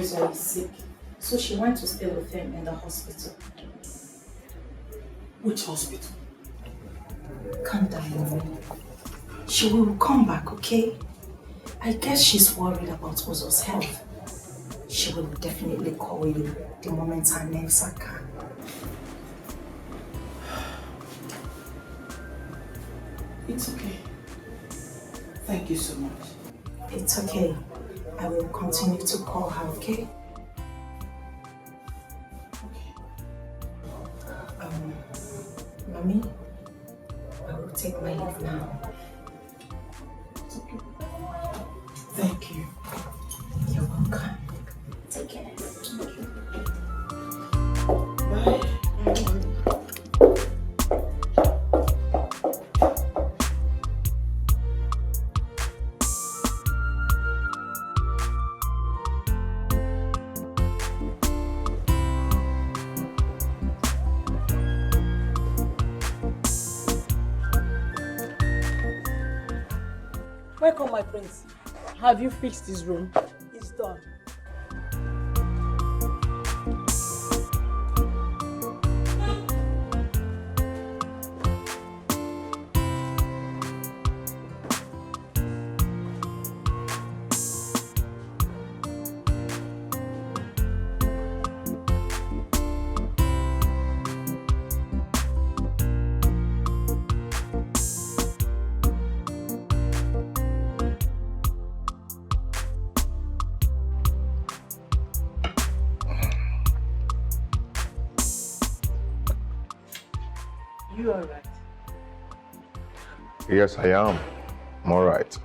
Chibuzo is sick, so she went to stay with him in the hospital. Which hospital? Calm down, Mommy. She will come back, okay? I guess she's worried about Uzo's health. She will definitely call you the moment her nerves are calm. It's okay. Thank you so much. It's okay. I will continue to call her, okay? Mommy, I will take my leave now. It's okay. Thank you. You're welcome. Take care. Bye. Welcome, my prince. Have you fixed his room? It's done. You are right. Yes, I am. I'm all right.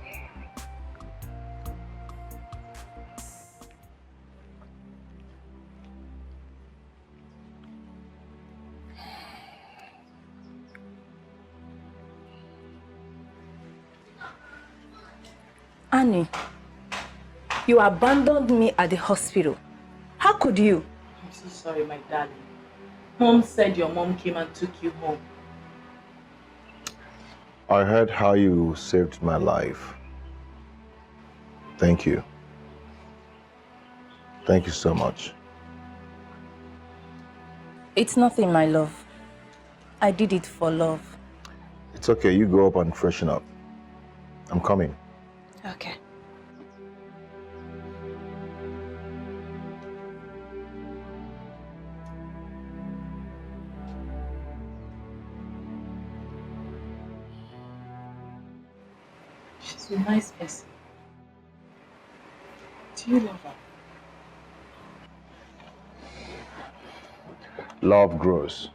Annie, you abandoned me at the hospital. How could you? I'm so sorry, my darling. Mom said your mom came and took you home. I heard how you saved my life. Thank you. Thank you so much. It's nothing, my love. I did it for love. It's okay. You go up and freshen up. I'm coming. Okay. She's a nice person. Do you love her? Love grows.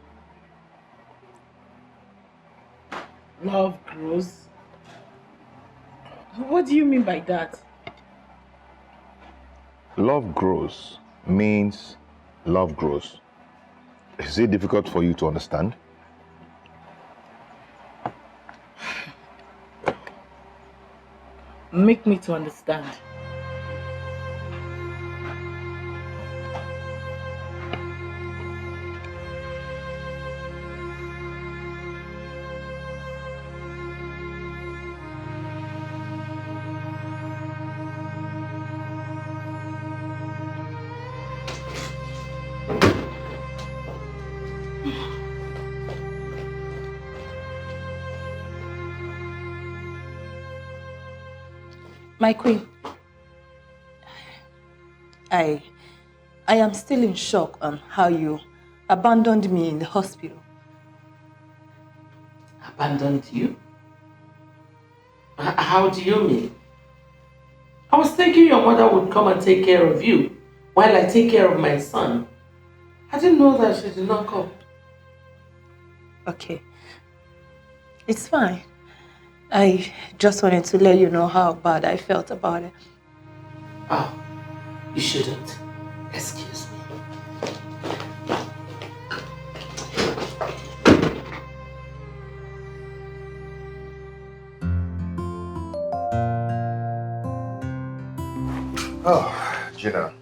Love grows? What do you mean by that? Love grows means love grows. Is it difficult for you to understand? Make me to understand. My queen, I am still in shock on how you abandoned me in the hospital. Abandoned you? How do you mean? I was thinking your mother would come and take care of you while I take care of my son. I didn't know that she did not come. Okay. It's fine. I just wanted to let you know how bad I felt about it. Oh, you shouldn't. Excuse me. Oh, Gina.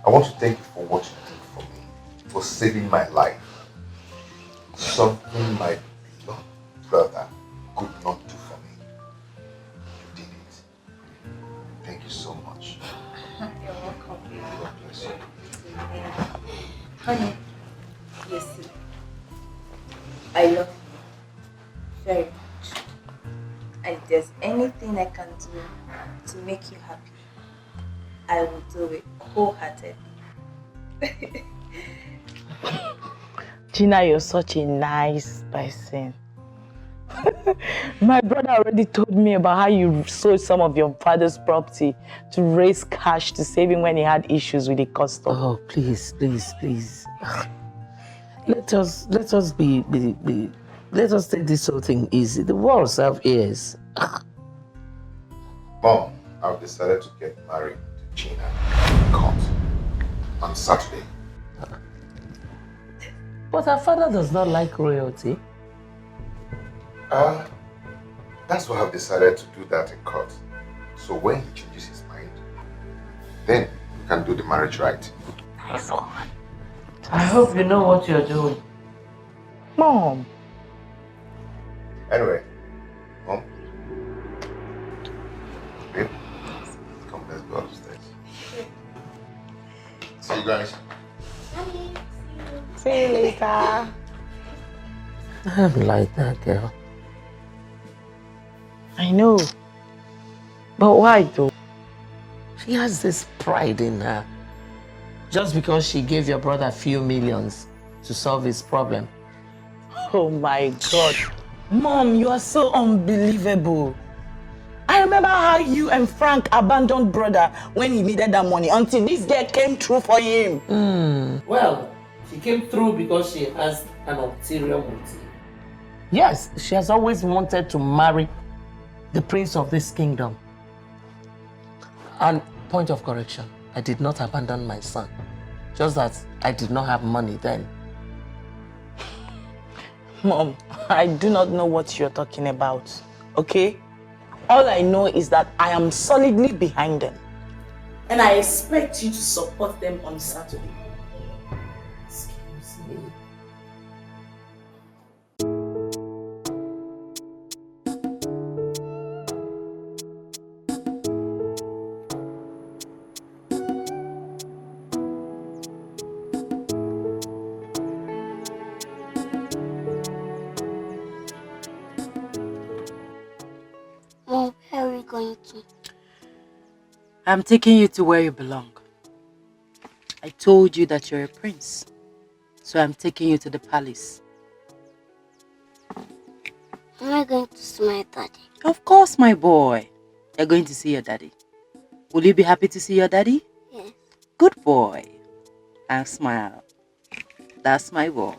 I want to thank you for what you did for me, for saving my life. Something my beloved brother could not do for me. You did it. Thank you so much. I love you very much. And if there's anything I can do to make you happy, I will do it wholeheartedly. Gina, you're such a nice person. My brother already told me about how you sold some of your father's property to raise cash to save him when he had issues with the custom. Oh, please, please, please. Let us take this whole thing easy. The walls have ears. Mom, I've decided to get married to Gina in court on Saturday. But her father does not like royalty. That's why I've decided to do that in court. So when he changes his mind, then we can do the marriage right. Nice one. I hope you know what you're doing. Mom. Anyway, Mom. Babe, come, let's go upstairs. See you guys. See you later. I'm like that girl. I know. But why though? She has this pride in her. Just because she gave your brother a few millions to solve his problem. Oh my God. Mom, you are so unbelievable. I remember how you and Frank abandoned brother when he needed that money until this girl came through for him. Well, she came through because she has an ulterior motive. Yes, she has always wanted to marry the prince of this kingdom. And point of correction, I did not abandon my son. Just that I did not have money then. Mom, I do not know what you're talking about, okay? All I know is that I am solidly behind them. And I expect you to support them on Saturday. Excuse me. Mom, where are we going to? I'm taking you to where you belong. I told you that you're a prince, so I'm taking you to the palace. Am I going to see my daddy? Of course, my boy. You're going to see your daddy. Will you be happy to see your daddy? Yes. Good boy. And smile. That's my boy.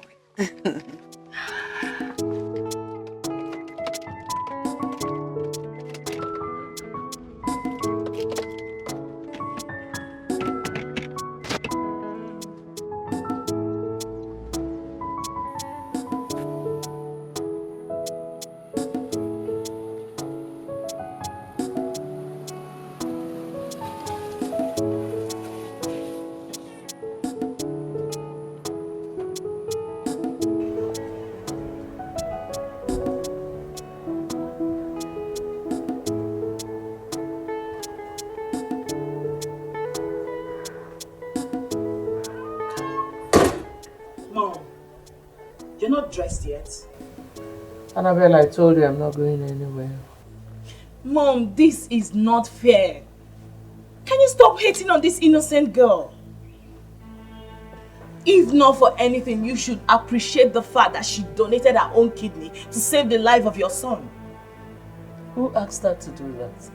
Mom, you're not dressed yet. Annabelle, I told you I'm not going anywhere. Mom, this is not fair. Can you stop hating on this innocent girl? If not for anything, you should appreciate the fact that she donated her own kidney to save the life of your son. Who asked her to do that?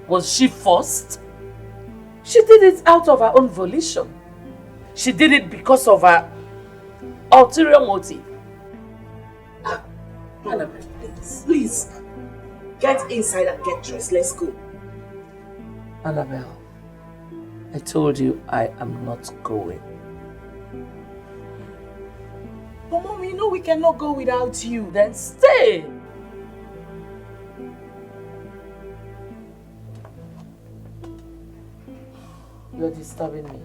Was she forced? She did it out of her own volition. She did it because of her ulterior motive. Annabelle, please. Get inside and get dressed. Let's go. Annabelle, I told you I am not going. But Mom, you know we cannot go without you. Then stay. You're disturbing me.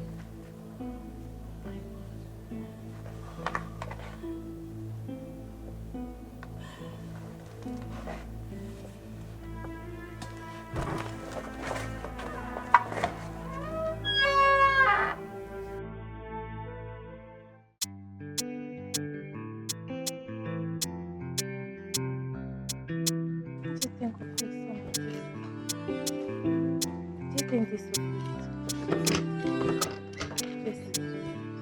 Daddy's so cute.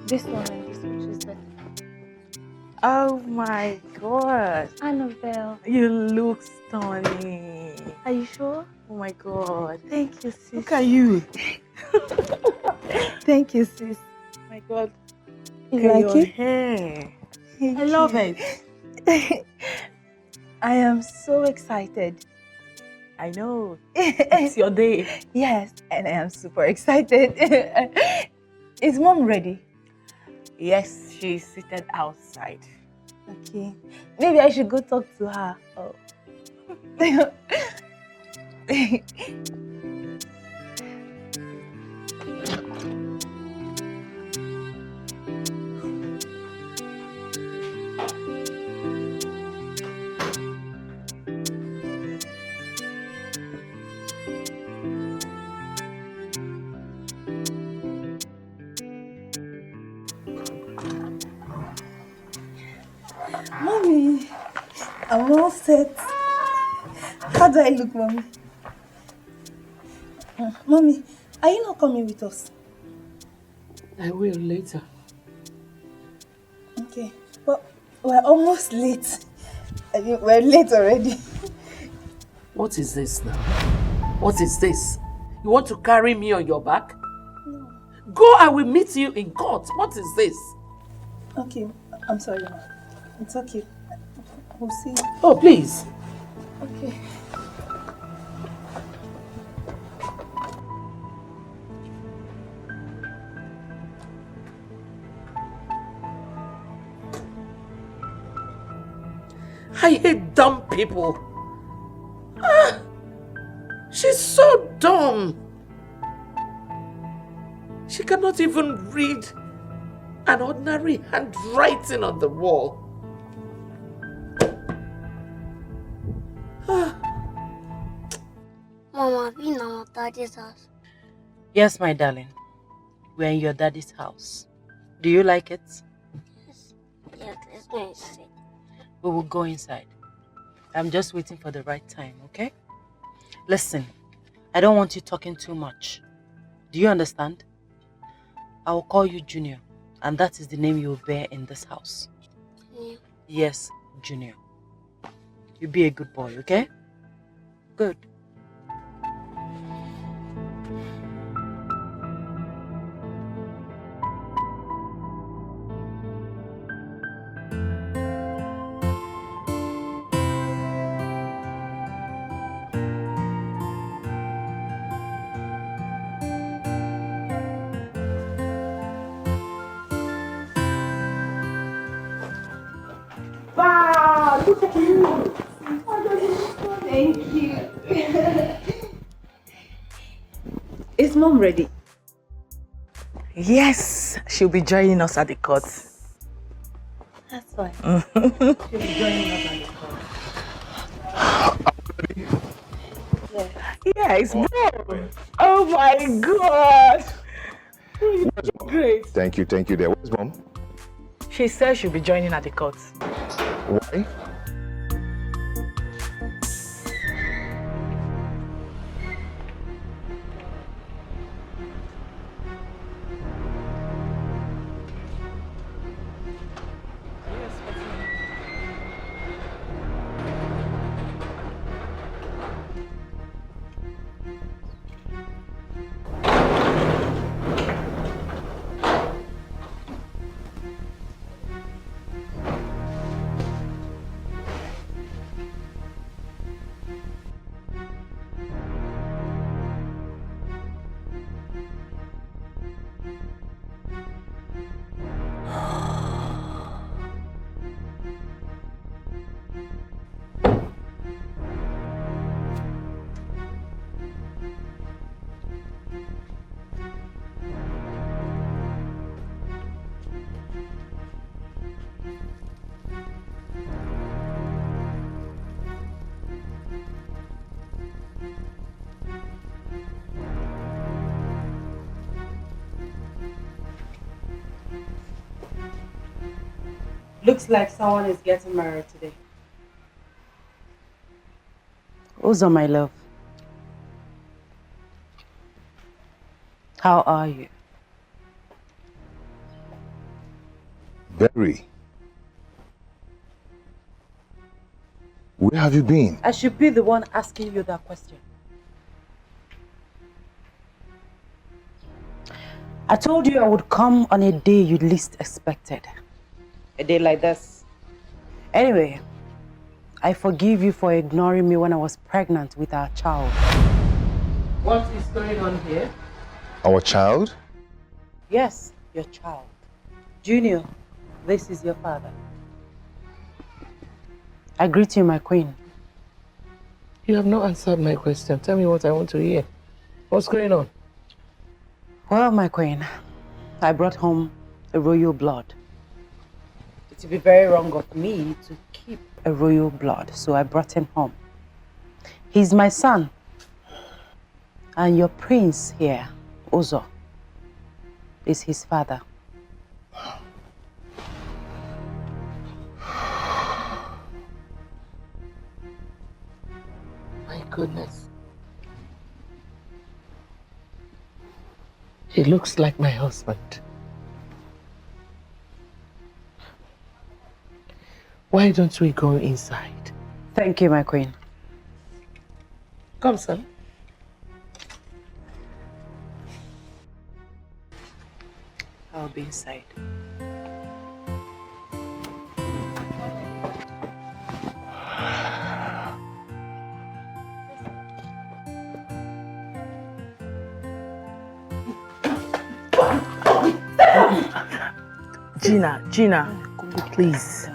This one and this one, she's better. Oh my god. Annabelle, You look stunning. are you sure? Oh my god. Thank you, sis. Look at you. Thank you, sis. Oh my god. You Look at like your it? hair. Thank I love you. it. I am so excited. I know. It's your day. Yes, and I am super excited. Is Mom ready? Yes, she's seated outside. Okay. Maybe I should go talk to her. Oh. Mommy, I'm all set. How do I look, Mommy? Mommy, are you not coming with us? I will later. Okay, but we're almost late. We're late already. What is this now? What is this? You want to carry me on your back? No. Go, I will meet you in court. What is this? Okay, I'm sorry, Ma. It's okay. We'll see. Oh, please. Okay. I hate dumb people. She's so dumb. She cannot even read an ordinary handwriting on the wall. Mama, we know Daddy's house. Yes, my darling. We're in your daddy's house. Do you like it? Yes. Yes, let's go inside. We will go inside. I'm just waiting for the right time, okay? Listen, I don't want you talking too much. Do you understand? I will call you Junior, and that is the name you will bear in this house. Yeah. Yes, Junior. You be a good boy, okay? Good. Wow, look at you. Thank you. Is Mom ready? Yes, she'll be joining us at the court. That's fine. She'll be joining us at the court. Yeah, it's Mom. Oh my god. Great. Thank you there. Where's Mom? She says she'll be joining at the court. Why? Looks like someone is getting married today. Who's on my love? How are you? Berry. Where have you been? I should be the one asking you that question. I told you I would come on a day you least expected. A day like this. Anyway, I forgive you for ignoring me when I was pregnant with our child. What is going on here? Our child? Yes, your child. Junior, this is your father. I greet you, my queen. You have not answered my question. Tell me what I want to hear. What's going on? Well, my queen, I brought home a royal blood. It would be very wrong of me to keep a royal blood, so I brought him home. He's my son. And your prince here, Uzo, is his father. My goodness. He looks like my husband. Why don't we go inside? Thank you, my queen. Come, son. I'll be inside. Gina, please.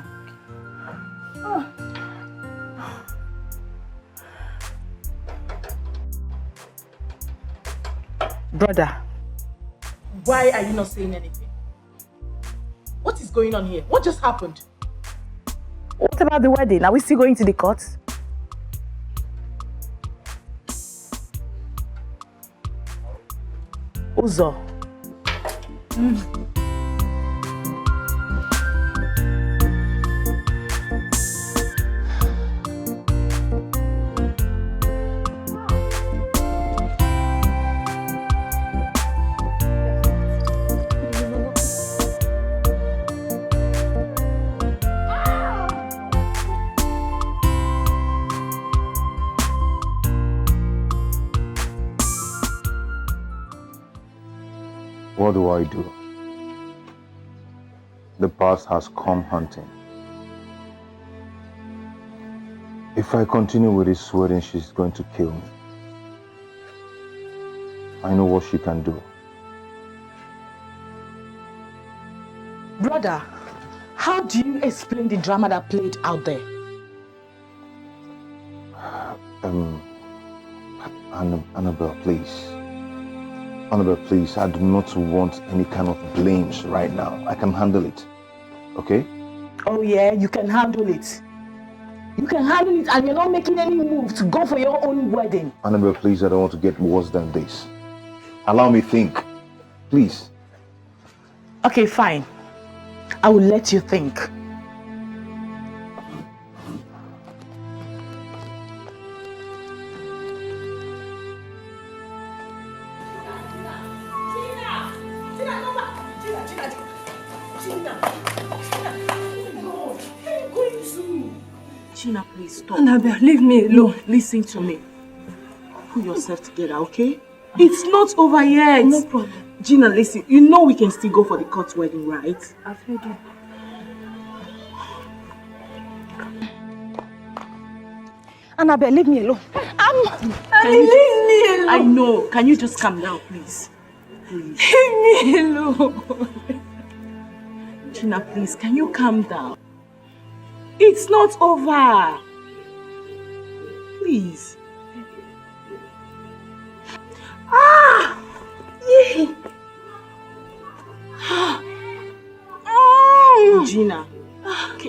Brother, Why are you not saying anything? What is going on here? What just happened? what about the wedding? Are we still going to the court? Uzo. What do I do? The past has come hunting. If I continue with this wedding, she's going to kill me. I know what she can do. Brother, how do you explain the drama that played out there? Annabelle, please. Annabelle, please, I do not want any kind of blames right now. I can handle it, okay? Oh yeah, you can handle it. You can handle it and you're not making any move to go for your own wedding. Annabelle, please, I don't want to get worse than this. Allow me think, please. Okay, fine. I will let you think. Gina, please stop. Annabelle, leave me alone. Listen to me. Pull yourself together, okay? It's not over yet. No problem. Gina, listen. You know we can still go for the court wedding, right? I've heard you. Annabelle, leave me alone. Leave me alone. I know. Can you just calm down, please? Please. Leave me alone. Gina, please, can you calm down? It's not over. Please. Ah! Yeah. Gina,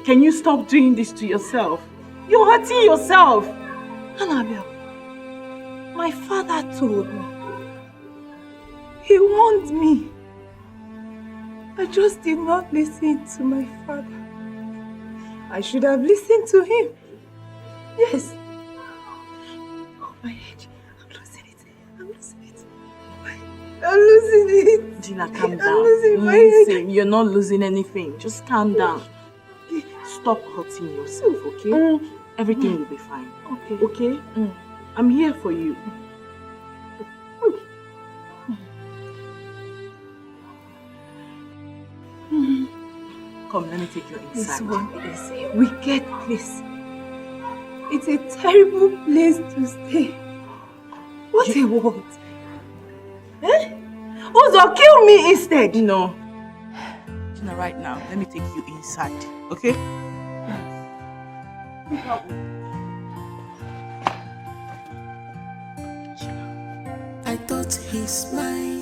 can you stop doing this to yourself? You're hurting yourself. Annabelle, my father told me. He warned me. I just did not listen to my father. I should have listened to him. Yes. Oh, my head. I'm losing it. I'm losing it. I'm losing Please. Gina, calm I'm down. losing my head. Listen, you're not losing anything. Just calm down. Stop hurting yourself, okay? Everything will be fine. Okay. Okay? I'm here for you. Come, let me take you This inside. one is a wicked place. It's a terrible place to stay. What a world. Eh? Uzo, kill me instead. No. Gina, right now, let me take you inside, okay? I thought he's mine.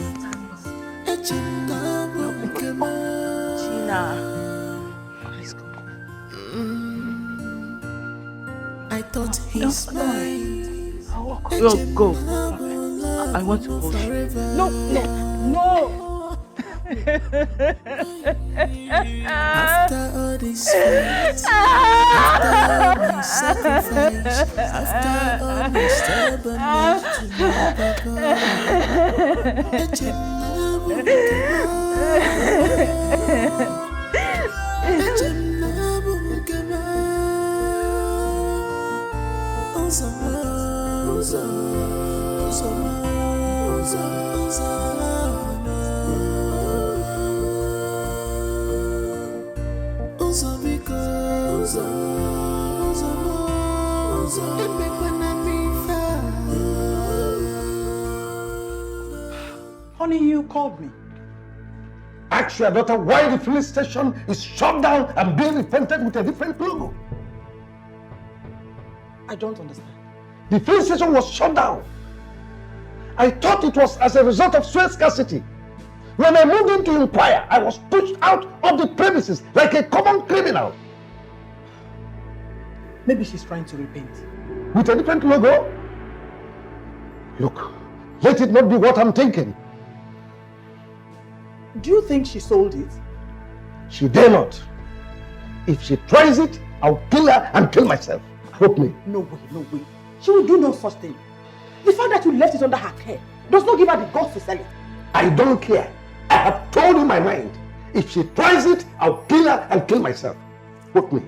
Gina. Please go. I thought he's mine. Go. I want to hold you. No. After all this fight, after all my sacrifice, after all my stubbornness to Honey, you called me. Ask your daughter why the filling station is shut down and being repainted with a different logo. I don't understand. The filling station was shut down. I thought it was as a result of fuel scarcity. When I moved in to inquire, I was pushed out of the premises like a common criminal. Maybe she's trying to repaint. With a different logo? Look, let it not be what I'm thinking. Do you think she sold it? She dare not. If she tries it, I'll kill her and kill myself. Hope me. No way. She will do no such thing. The fact that you left it under her care does not give her the guts to sell it. I don't care. I have told you my mind. If she tries it, I'll kill her and kill myself. Hope me.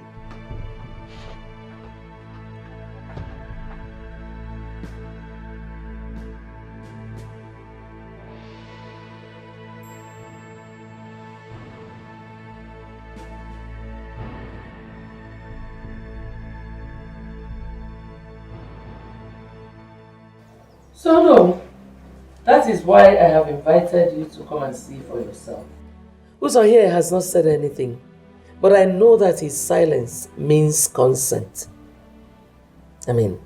So no, that is why I have invited you to come and see for yourself. Uzo here has not said anything, but I know that his silence means consent. I mean,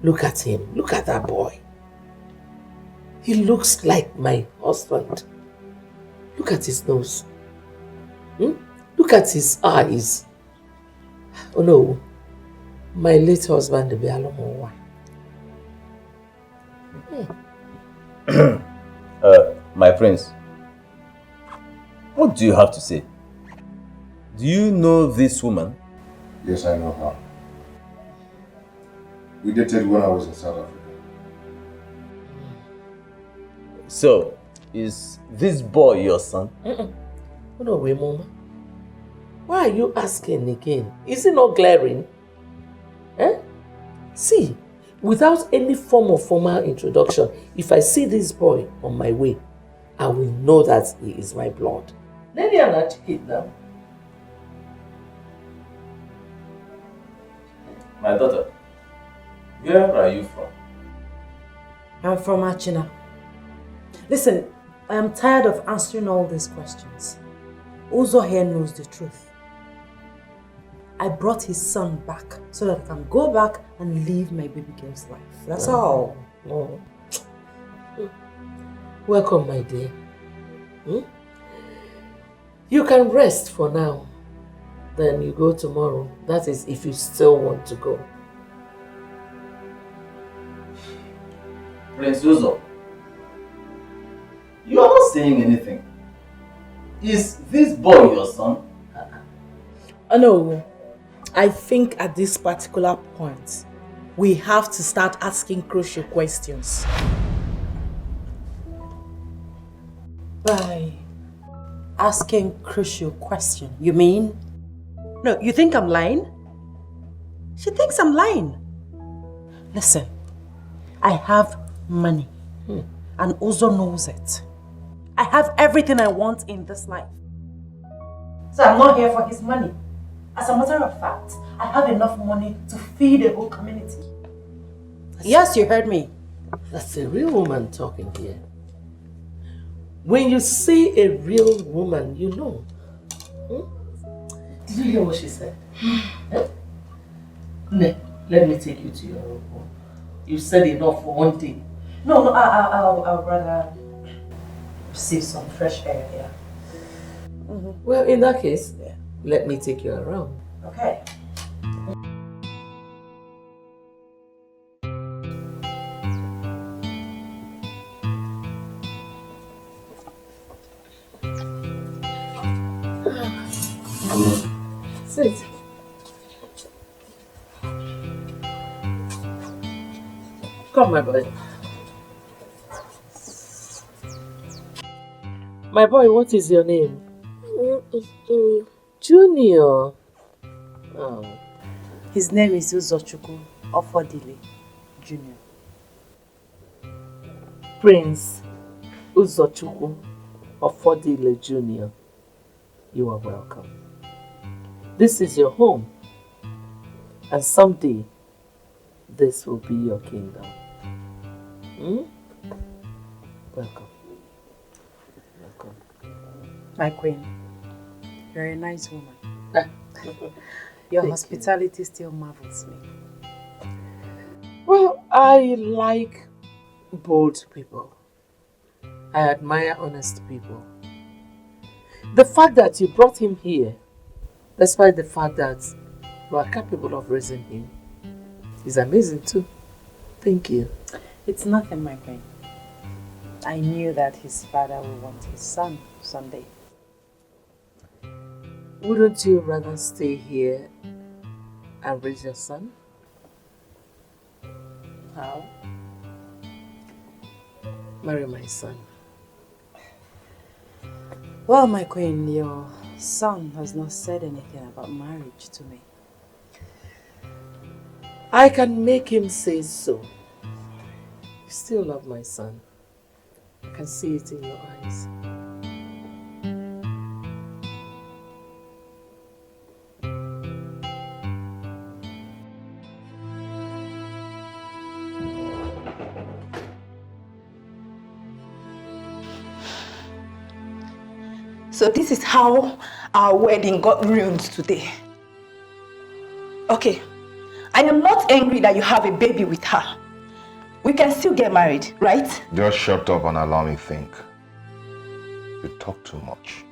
look at him, look at that boy. He looks like my husband. Look at his nose. Look at his eyes. Oh no, my late husband, the Bialomowa. My prince, what do you have to say? Do you know this woman? Yes, I know her. We dated when I was in South Africa. So, is this boy your son? No way, Mama. Why are you asking again? Is it not glaring? See, without any form of formal introduction, if I see this boy on my way, I will know that he is my blood. Lady Anachikid now. My daughter, where are you from? I'm from Achina. Listen, I am tired of answering all these questions. Uzo here knows the truth. I brought his son back so that I can go back and live my baby girl's life. That's all. Oh. Welcome, my dear. You can rest for now. Then you go tomorrow. That is if you still want to go. Prince Uzo, you are not saying anything. Is this boy your son? No. I think at this particular point, we have to start asking crucial questions. By asking crucial question, you mean? No, you think I'm lying? She thinks I'm lying. Listen, I have money. And Uzo knows it. I have everything I want in this life. So I'm not here for his money. As a matter of fact, I have enough money to feed a whole community. Yes, you heard me. That's a real woman talking here. When you see a real woman, you know. Did you hear what she said? Ne, let me take you to your room. You said enough for one day. No, I'll rather receive some fresh air here. Well, in that case, let me take you around. Okay. Sit. Come, my boy. My boy, what is your name? My name is Junior. Junior. Oh. His name is Uzochukwu Ofodile Jr. Prince Uzochukwu Ofodile Jr. You are welcome. This is your home. And someday, this will be your kingdom. Welcome. Welcome. My queen, you're a nice woman. Your hospitality still marvels me. Well, I like bold people. I admire honest people. The fact that you brought him here, despite the fact that you are capable of raising him, is amazing too. Thank you. It's nothing, my queen. I knew that his father would want his son someday. Wouldn't you rather stay here and raise your son? How? Marry my son. Well, my queen, your son has not said anything about marriage to me. I can make him say so. You still love my son. I can see it in your eyes. So this is how our wedding got ruined today. Okay, I am not angry that you have a baby with her. We can still get married, right? Just shut up and allow me think. You talk too much.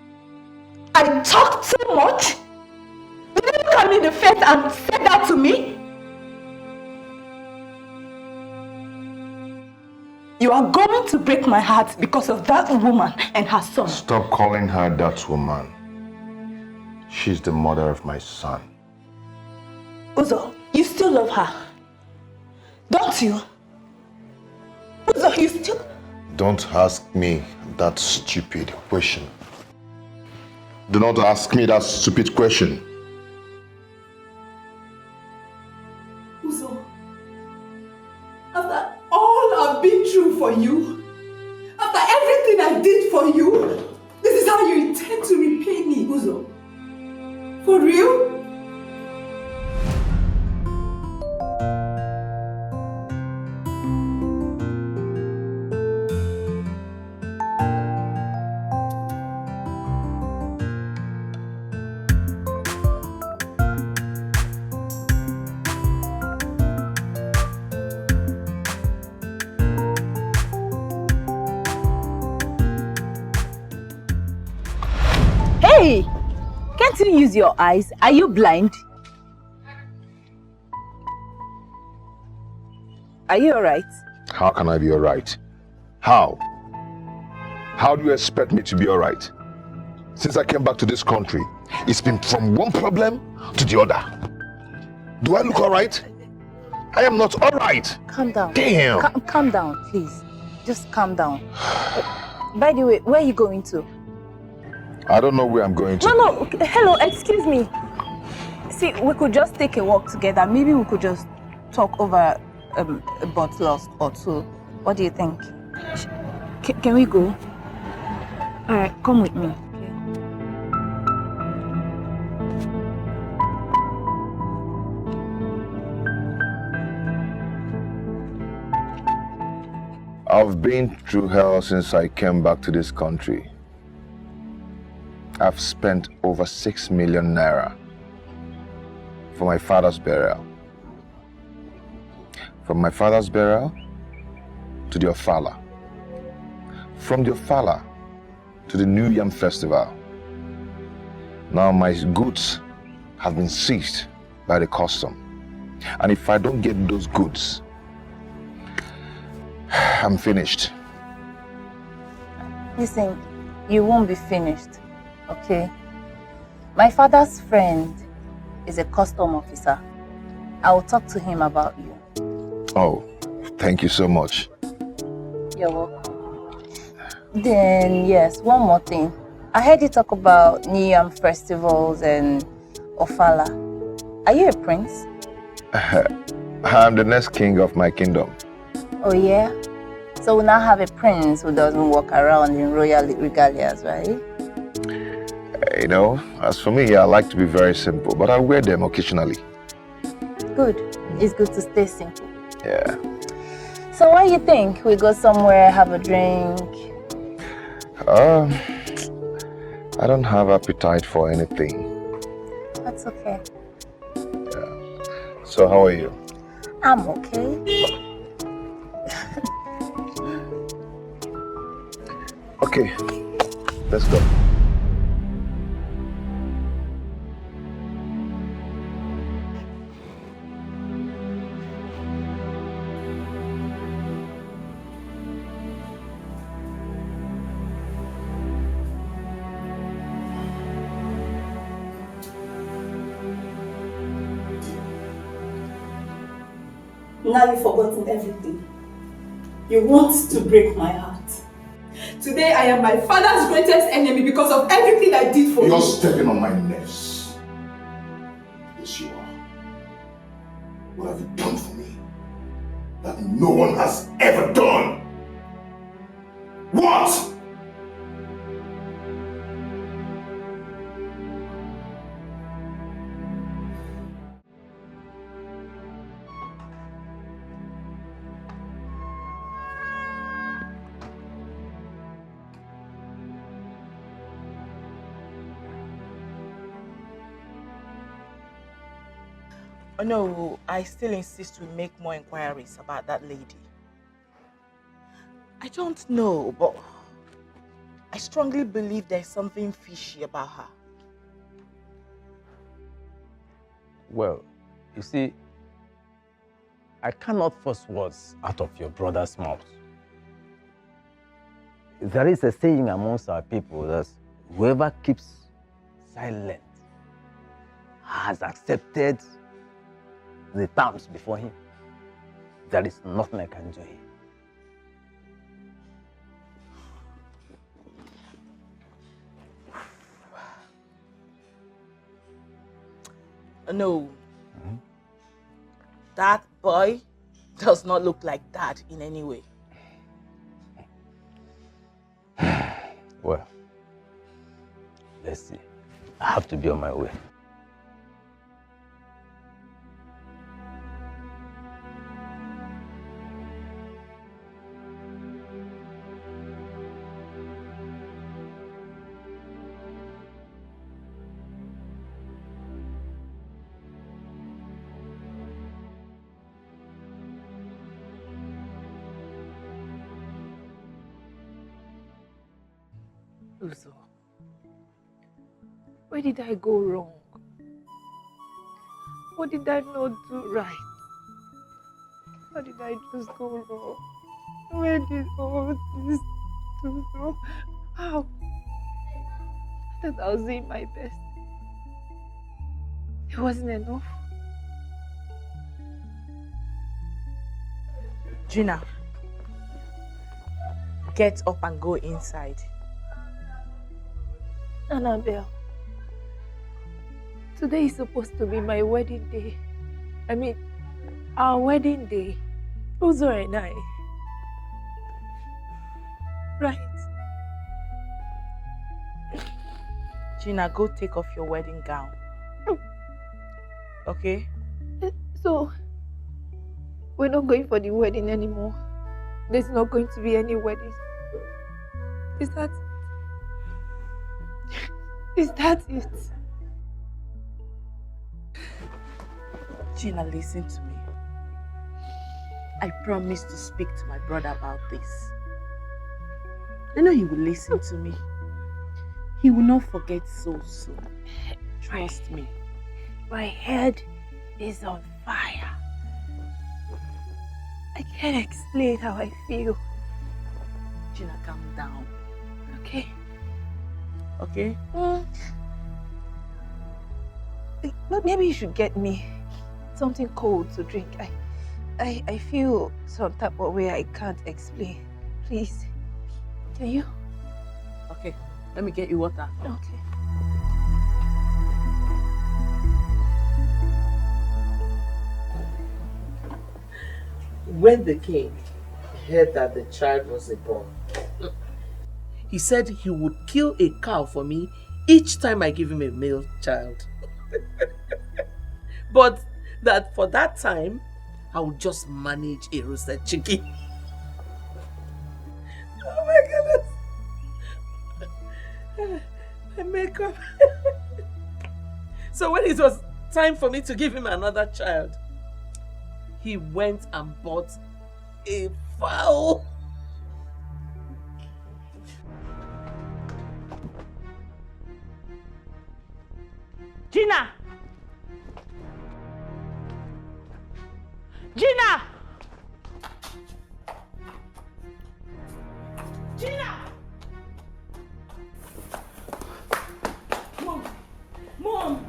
I talk too much? You didn't look at me in the face and say that to me? You are going to break my heart because of that woman and her son. Stop calling her that woman. She's the mother of my son. Uzo, you still love her, don't you? Uzo, you still... Don't ask me that stupid question. Do not ask me that stupid question. Uzo, after all I've been through for you, after everything I did for you, this is how you intend to repay me, Uzo? For real? Hey! Can't you use your eyes? Are you blind? Are you alright? How can I be alright? How? How do you expect me to be alright? Since I came back to this country, it's been from one problem to the other. Do I look alright? I am not alright. Calm down. Damn. Calm down, please. Just calm down. By the way, where are you going to? I don't know where I'm going to. No, hello, excuse me. See, we could just take a walk together. Maybe we could just talk over a bottle or two. What do you think? Can we go? All right, come with me. I've been through hell since I came back to this country. I've spent over 6 million naira for my father's burial. From my father's burial to the Ofala. From the Ofala to the New Yam Festival. Now my goods have been seized by the custom. And if I don't get those goods, I'm finished. Listen, you won't be finished, okay? My father's friend is a custom officer. I will talk to him about you. Oh, thank you so much. You're welcome. Then, yes, one more thing. I heard you talk about New Yam festivals and Ofala. Are you a prince? I'm the next king of my kingdom. Oh, yeah? So we now have a prince who doesn't walk around in royal regalias, right? You know, as for me, I like to be very simple, but I wear them occasionally. Good. It's good to stay simple. Yeah. So what do you think? We go somewhere, have a drink? I don't have appetite for anything. That's okay. Yeah. So how are you? I'm okay. Okay, let's go. Now you've forgotten everything. You want to break my heart. Today I am my father's greatest enemy because of everything I did for you. You're stepping on my nerves. Yes, you are. What have you done for me that no one has ever done? What? No, I still insist we make more inquiries about that lady. I don't know, but I strongly believe there's something fishy about her. Well, you see, I cannot force words out of your brother's mouth. There is a saying amongst our people that whoever keeps silent has accepted the terms before him. There is nothing I can do here. No. That boy does not look like Dad in any way. Well, let's see. I have to be on my way. Uzo, where did I go wrong? What did I not do right? How did I just go wrong? Where did all this go wrong? How? I thought I was doing my best. It wasn't enough. Gina, get up and go inside. Annabelle, today is supposed to be my wedding day. I mean, our wedding day. Uzo and I. Right. Gina, go take off your wedding gown. Okay? So, we're not going for the wedding anymore. There's not going to be any wedding. Is that it? Gina, listen to me. I promised to speak to my brother about this. I know he will listen to me. He will not forget so soon. Trust me. My head is on fire. I can't explain how I feel. Gina, calm down. Okay? Okay? But maybe you should get me something cold to drink. I feel some type of way I can't explain. Please. Can you? Okay. Let me get you water. Okay. When the king heard that the child was a boy, he said he would kill a cow for me each time I give him a male child. But that for that time, I would just manage a roasted chicken. Oh my goodness. My makeup. So when it was time for me to give him another child, he went and bought a fowl. Gina! Gina! Gina! Mom!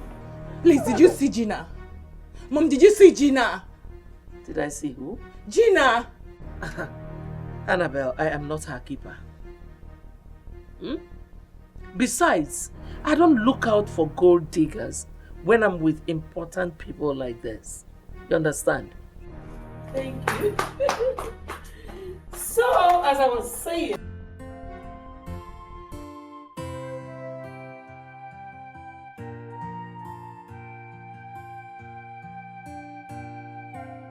Please, did you see Gina? Mom, did you see Gina? Did I see who? Gina! Annabelle, I am not her keeper. Besides, I don't look out for gold diggers when I'm with important people like this. You understand? Thank you. So, as I was saying,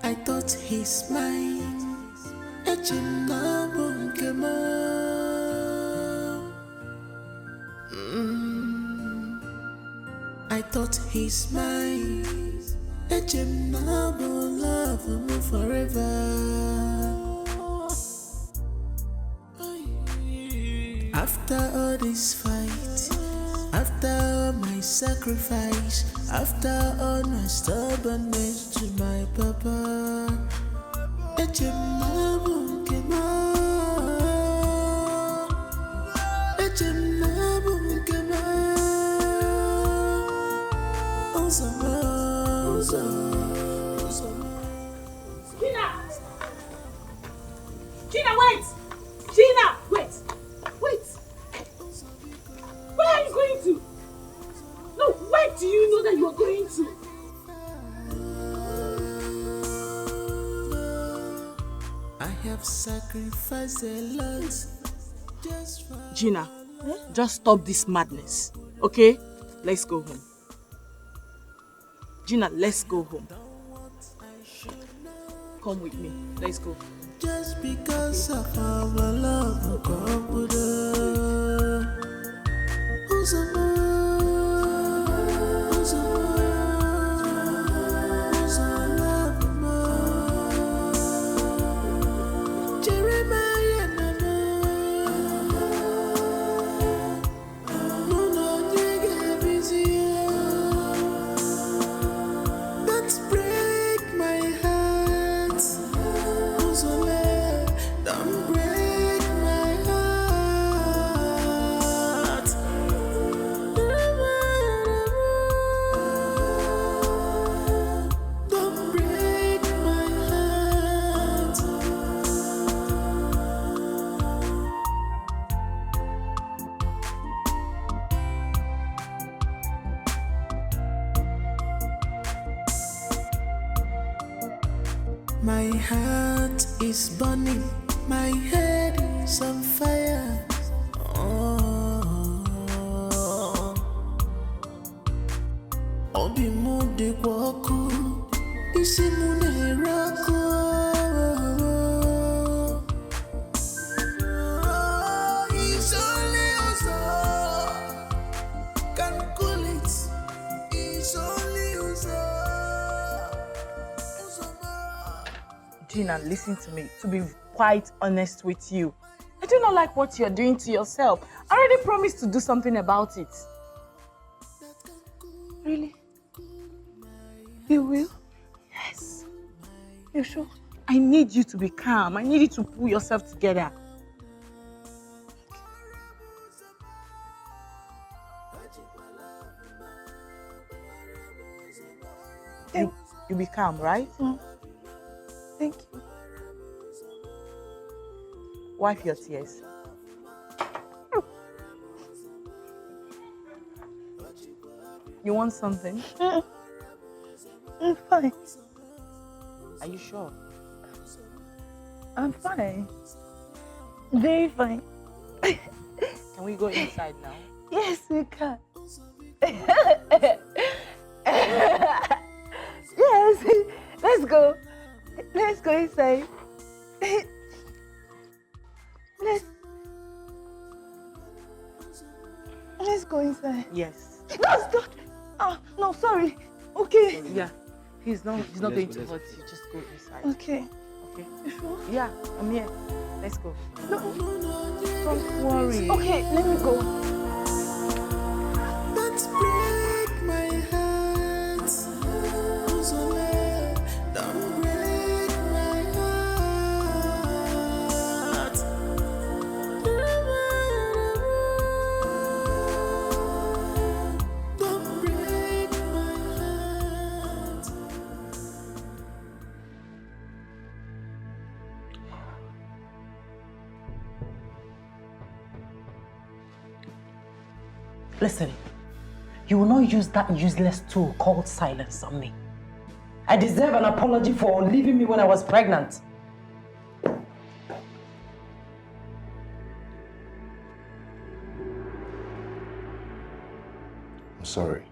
I thought he's mine. I thought he's mine. Love him forever. After all this fight, after all my sacrifice, after all my stubbornness to my papa, Gina, wait! Gina, wait! Wait! Where are you going to? No, where do you know that you are going to? I have sacrificed a lot. Gina, just stop this madness, okay? Let's go home. Gina, let's go home. Come with me. Let's go. Just because of our love, God would My heart is burning, my head is on fire. Oh, obi mu de kwaku, isi mu ne rako. It's only us can cool it. It's only us. Gina, listen to me. To be quite honest with you, I do not like what you're doing to yourself. I already promised to do something about it. Really? You will? Yes. You sure? I need you to be calm. I need you to pull yourself together. You be calm, right? Thank you. Wipe your tears. You want something? I'm fine. Are you sure? I'm fine. Very fine. Can we go inside now? Yes, we can. Yes, let's go. Let's go inside. Let's go inside. Yes. That's not. No, sorry. Okay. Yeah. He's not going to hurt you. Just go inside. Okay. Okay. You sure? Yeah, I'm here. Let's go. No. Don't worry. Okay, let me go. Let's break my heart. Don't break my heart. Don't break my heart. Listen, you will not use that useless tool called silence on me. I deserve an apology for leaving me when I was pregnant. I'm sorry.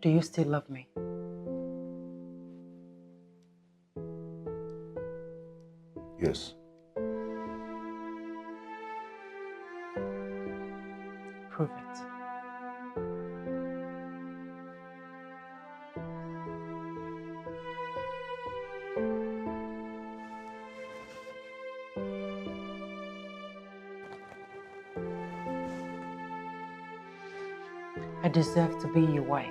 Do you still love me? Yes. Prove it. I deserve to be your wife.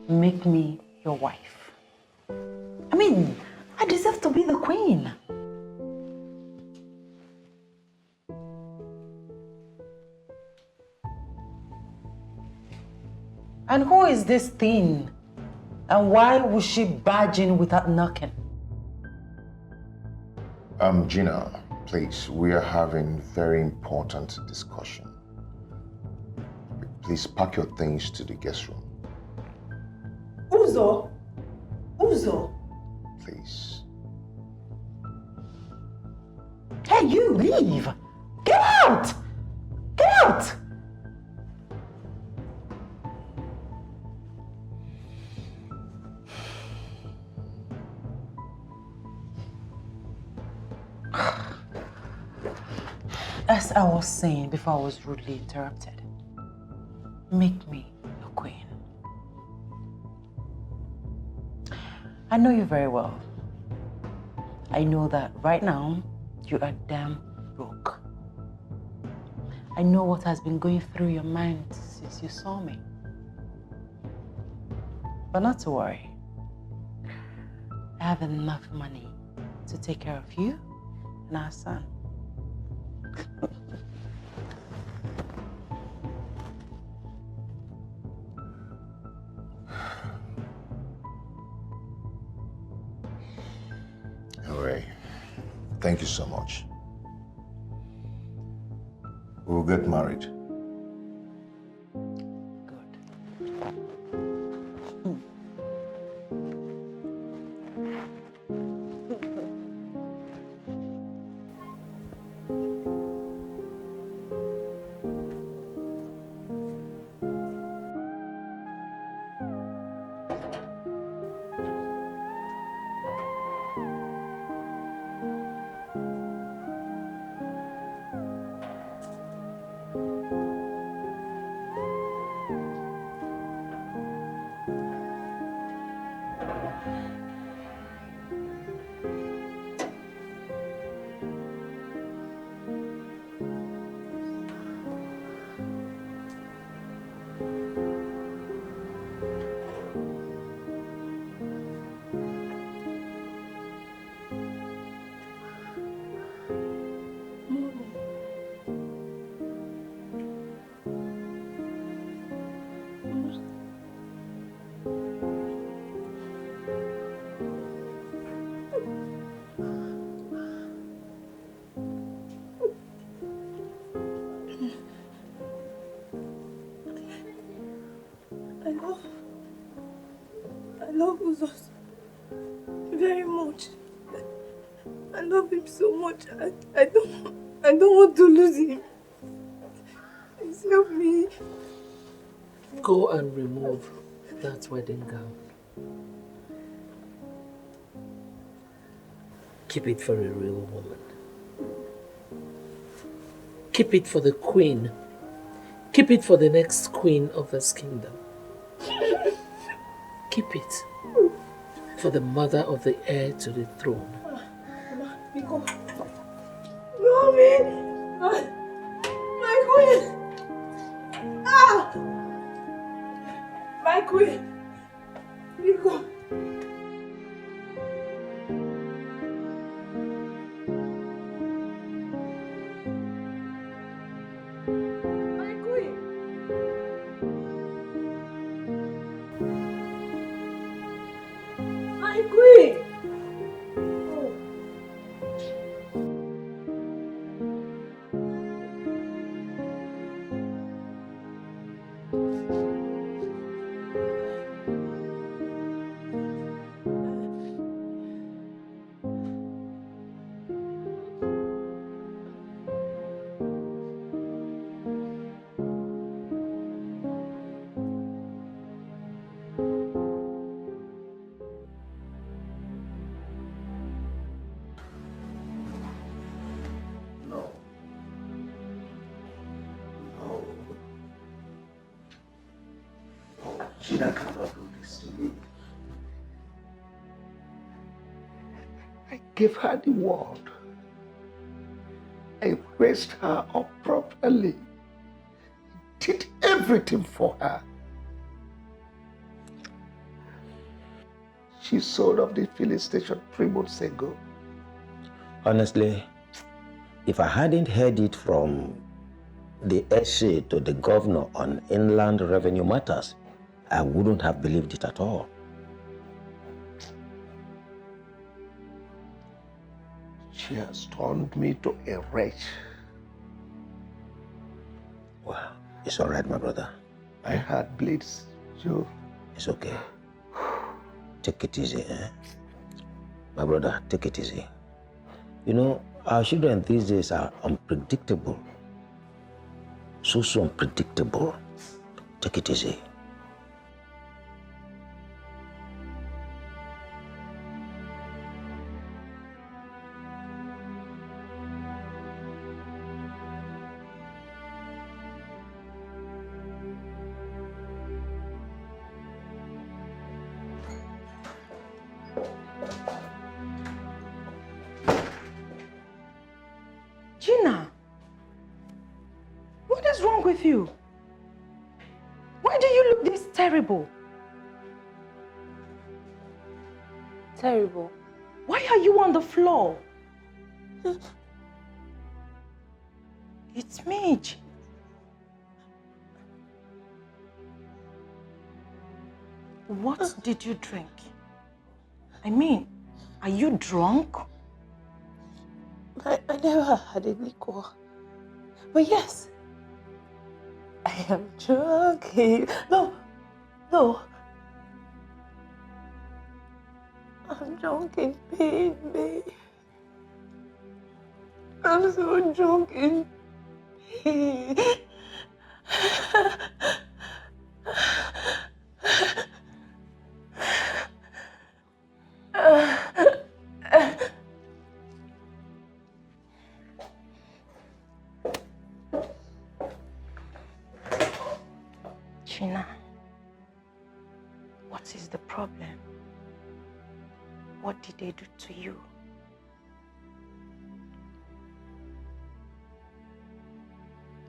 Make me your wife. I mean, I deserve to be the queen. And who is this thing? And why would she barge in without knocking? Gina, please, we are having very important discussion. Please pack your things to the guest room. Uzo! Uzo! Please. Hey, you leave! Get out! Get out! As I was saying before I was rudely interrupted, make me your queen. I know you very well. I know that right now you are damn broke. I know what has been going through your mind since you saw me. But not to worry. I have enough money to take care of you and our son. All right. Thank you so much. We'll get married. Good. I love Uzos very much. I love him so much. I don't want to lose him. Please help me. Go and remove that wedding gown. Keep it for a real woman. Keep it for the queen. Keep it for the next queen of this kingdom. Keep it for the mother of the heir to the throne. Mommy! My queen! Ah! My queen! Nico! My queen! Gina cannot do this to me. I gave her the word. I raised her up properly. Did everything for her. She sold off the filling station 3 months ago. Honestly, if I hadn't heard it from the essay to the governor on inland revenue matters, I wouldn't have believed it at all. She has turned me to a wretch. Well, it's all right, my brother. My heart bleeds, Joe. It's okay. Take it easy, eh? My brother, take it easy. You know, our children these days are unpredictable. So unpredictable. Take it easy. Gina, what is wrong with you? Why do you look this terrible? Terrible? Why are you on the floor? It's Midge. What did you drink? I mean, are you drunk? I never had a liquor. But yes, I am drunk. No. I'm drunk in pain, babe. I'm so drunk in pain. Gina, what is the problem? What did they do to you?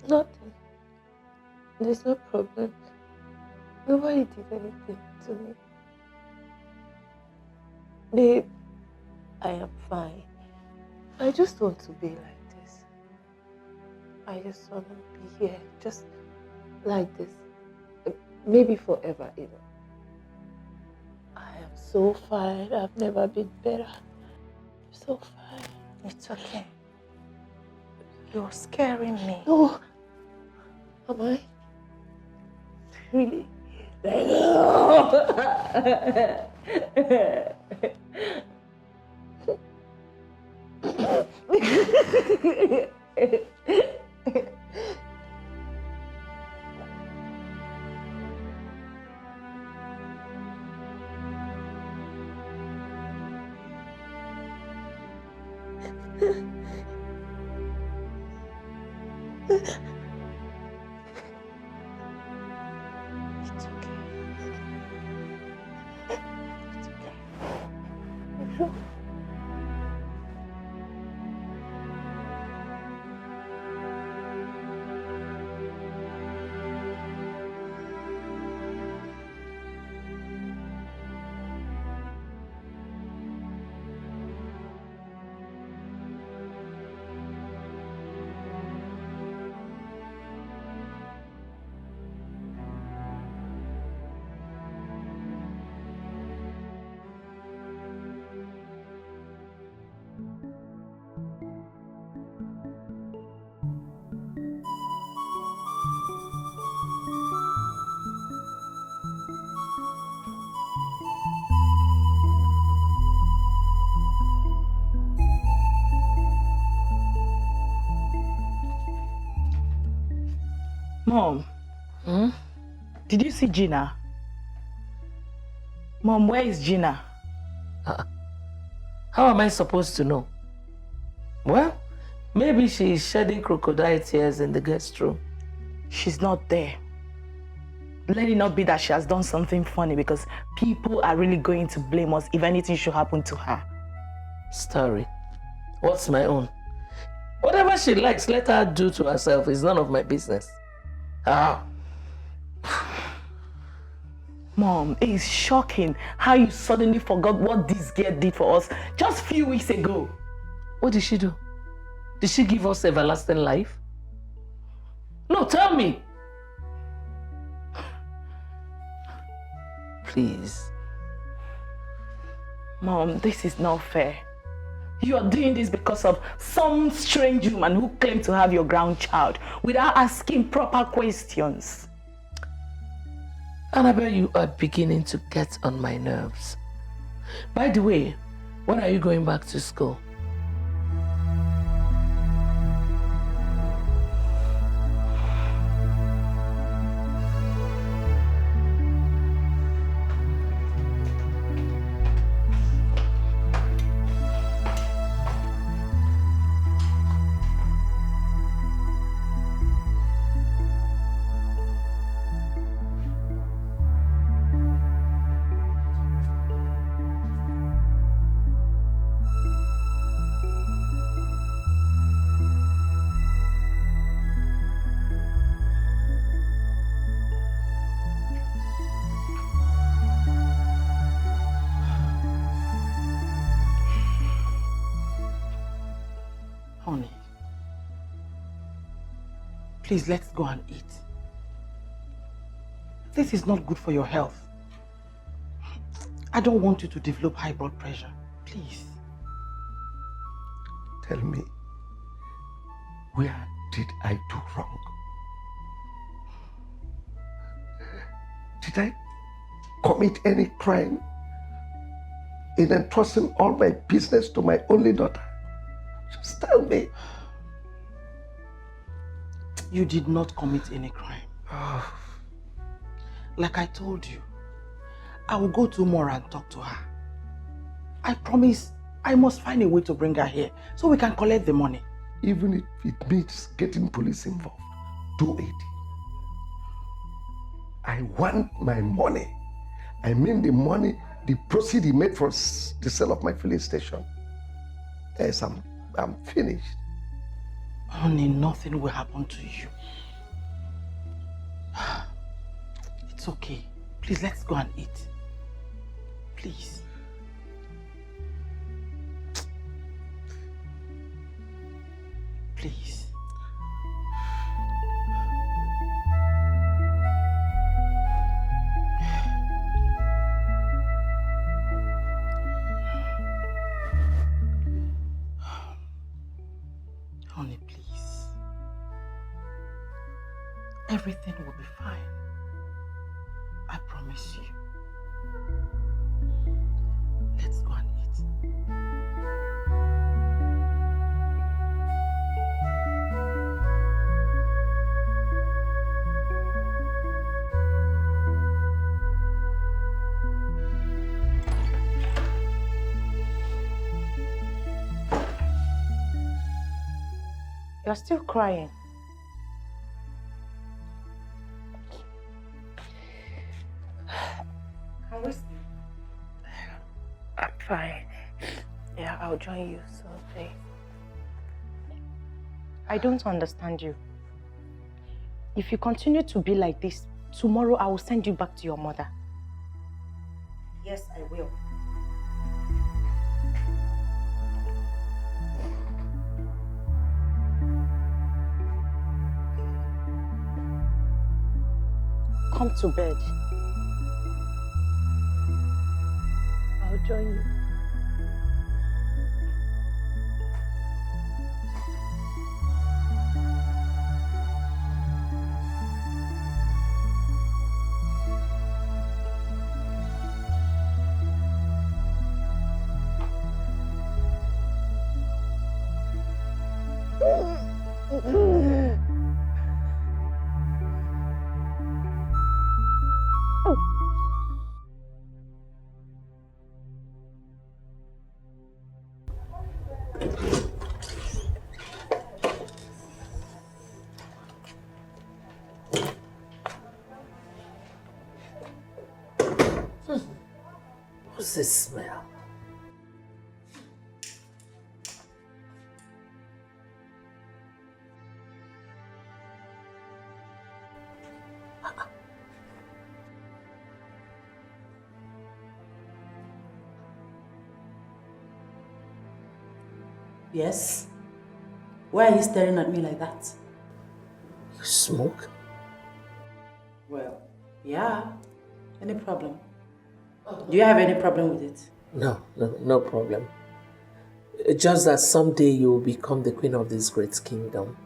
Nothing. There's no problem. Nobody did anything to me. Babe, I am fine. I just want to be like this. I just want to be here, just like this. Maybe forever, you know. I am so fine. I've never been better. I'm so fine. It's okay. You're scaring me. No. Am I? Really? It's okay. It's okay. You sure? Mom. Did you see Gina? Mom, where is Gina? How am I supposed to know? Well, maybe she is shedding crocodile tears in the guest room. She's not there. Let it not be that she has done something funny, because people are really going to blame us if anything should happen to her. Story. What's my own? Whatever she likes, let her do to herself. It's none of my business. Mom, it's shocking how you suddenly forgot what this girl did for us just a few weeks ago. What did she do? Did she give us everlasting life? No, tell me. Please. Mom, this is not fair. You are doing this because of some strange woman who claimed to have your grandchild without asking proper questions. Annabelle, you are beginning to get on my nerves. By the way, when are you going back to school? Honey, please, let's go and eat. This is not good for your health. I don't want you to develop high blood pressure. Please. Tell me, where did I do wrong? Did I commit any crime in entrusting all my business to my only daughter? Just tell me. You did not commit any crime. Like I told you, I will go tomorrow and talk to her. I promise I must find a way to bring her here so we can collect the money. Even if it means getting police involved, do it. I want my money. I mean the money, the proceeds he made for the sale of my filling station. Yes, I'm finished. Honey, nothing will happen to you. It's okay. Please, let's go and eat. Please. Please. Honey, please. Everything will be fine. I promise you. Let's go and eat. You're still crying. Can we sleep? I'm fine. Yeah, I'll join you someday. I don't understand you. If you continue to be like this, tomorrow I will send you back to your mother. Yes, I will. Come to bed. I'll join you. What's this smell? Yes? Why are you staring at me like that? You smoke? Well, yeah. Any problem? Do you have any problem with it? No problem. Just that someday you will become the queen of this great kingdom.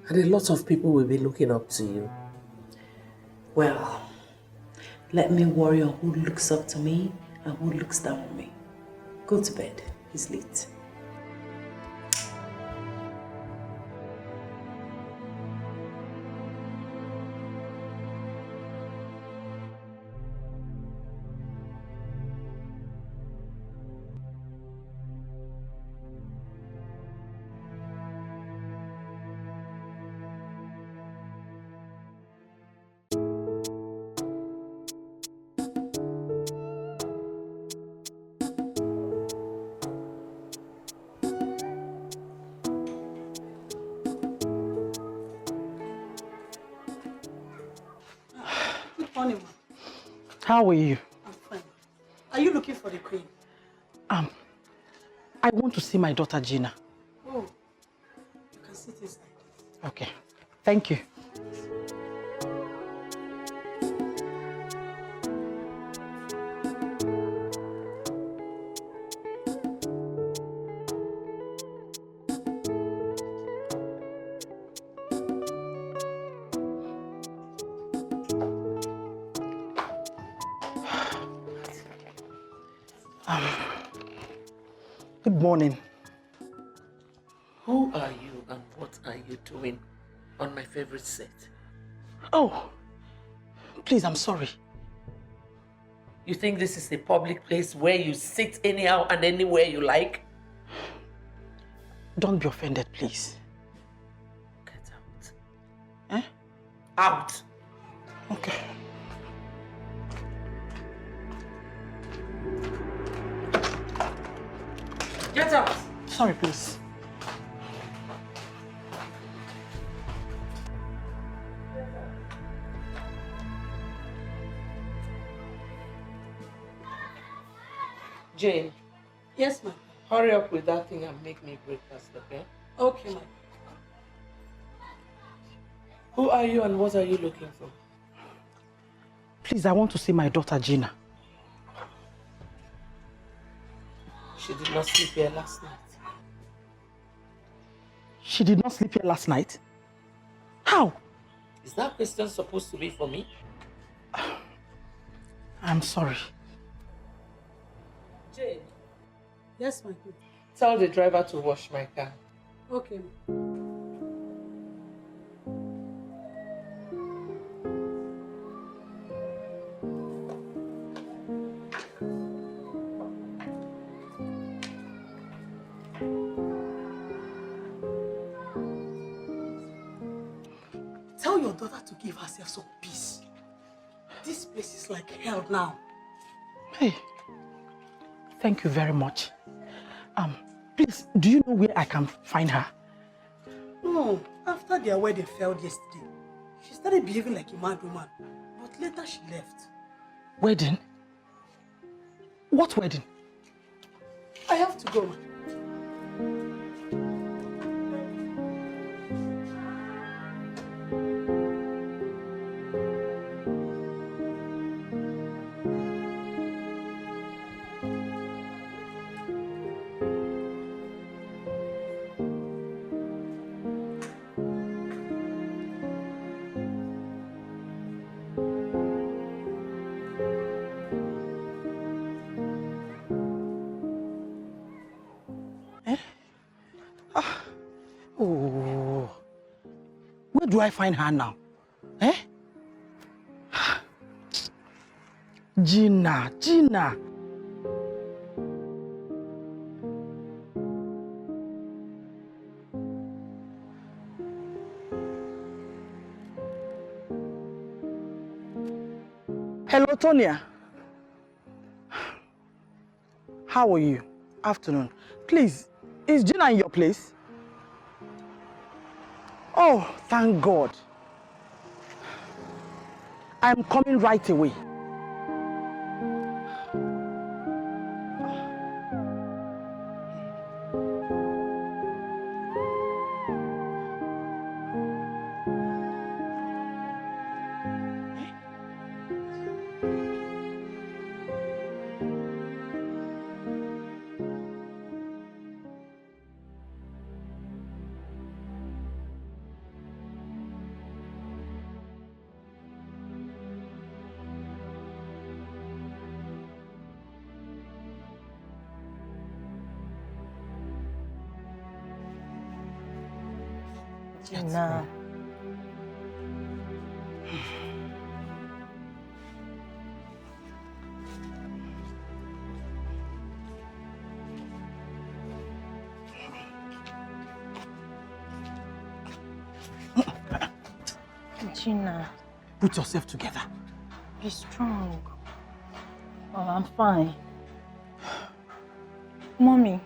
And a lot of people will be looking up to you. Well, let me worry on who looks up to me and who looks down on me. Go to bed. It's late. Morning, ma. How are you? I'm fine. Are you looking for the queen? I want to see my daughter Gina. Oh, you can sit inside. Okay, thank you. Good morning. Who are you and what are you doing on my favorite set? Oh, please, I'm sorry. You think this is a public place where you sit anyhow and anywhere you like? Don't be offended, please. Get out. Eh? Out. Okay. Get out. Sorry, please. Jane. Yes, ma'am. Hurry up with that thing and make me breakfast, okay? Okay, ma'am. Who are you and what are you looking for? Please, I want to see my daughter Gina. She did not sleep here last night. She did not sleep here last night? How? Is that question supposed to be for me? I'm sorry. Jane, Yes, my queen. tell the driver to wash my car. Okay. Tell your daughter to give herself some peace. This place is like hell now. Hey, thank you very much. Please, do you know where I can find her? No, after their wedding failed yesterday, she started behaving like a mad woman, but later she left. Wedding? What wedding? I have to go, ma. Oh, where do I find her now? Eh? Gina. Hello, Tonya. How are you? Afternoon. Please, is Gina in your place? Oh, thank God. I'm coming right away. Gina. Gina. Put yourself together. Be strong. Oh, I'm fine. Mommy,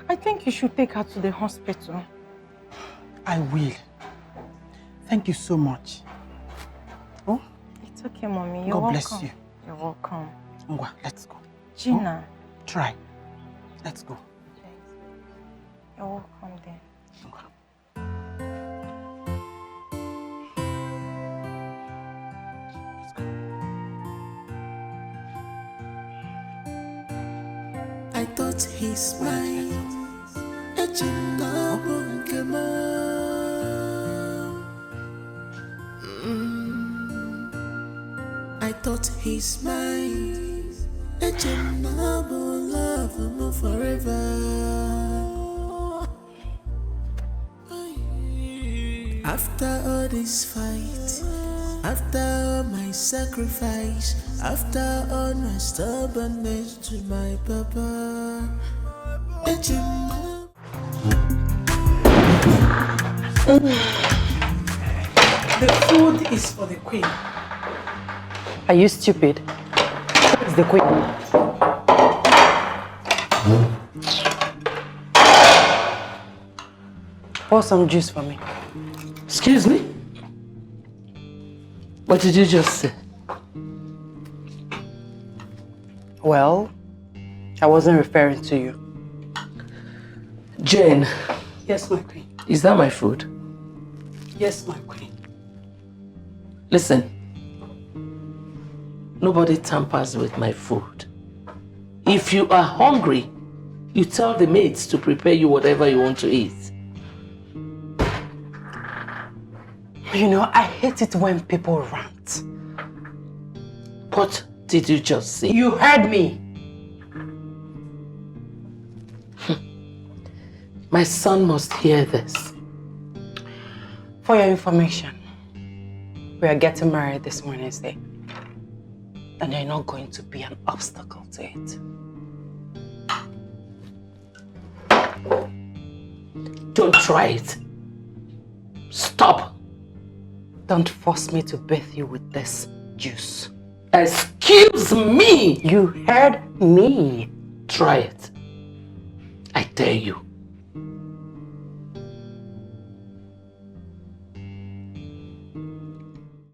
I think you should take her to the hospital. I will. Thank you so much. Oh? It's okay, Mommy. You're God welcome. bless you. You're welcome. Ngwa, let's go. Gina. Oh? Try. Let's go. You're welcome then. I thought he's mine. I thought he's mine. Love forever. After all this fight, after all my sacrifice, after all my stubbornness to my papa. The food is for the queen. Are you stupid? Who is the queen? Pour some juice for me. Excuse me? What did you just say? Well, I wasn't referring to you. Jane. Yes, my queen. Is that my food? Yes, my queen. Listen. Nobody tampers with my food. If you are hungry, you tell the maids to prepare you whatever you want to eat. You know, I hate it when people rant. But did you just say? You heard me. My son must hear this. For your information, we are getting married this Wednesday. And you're not going to be an obstacle to it. Don't try it. Stop. Don't force me to bathe you with this juice. Excuse me! You heard me. Try it. I dare you.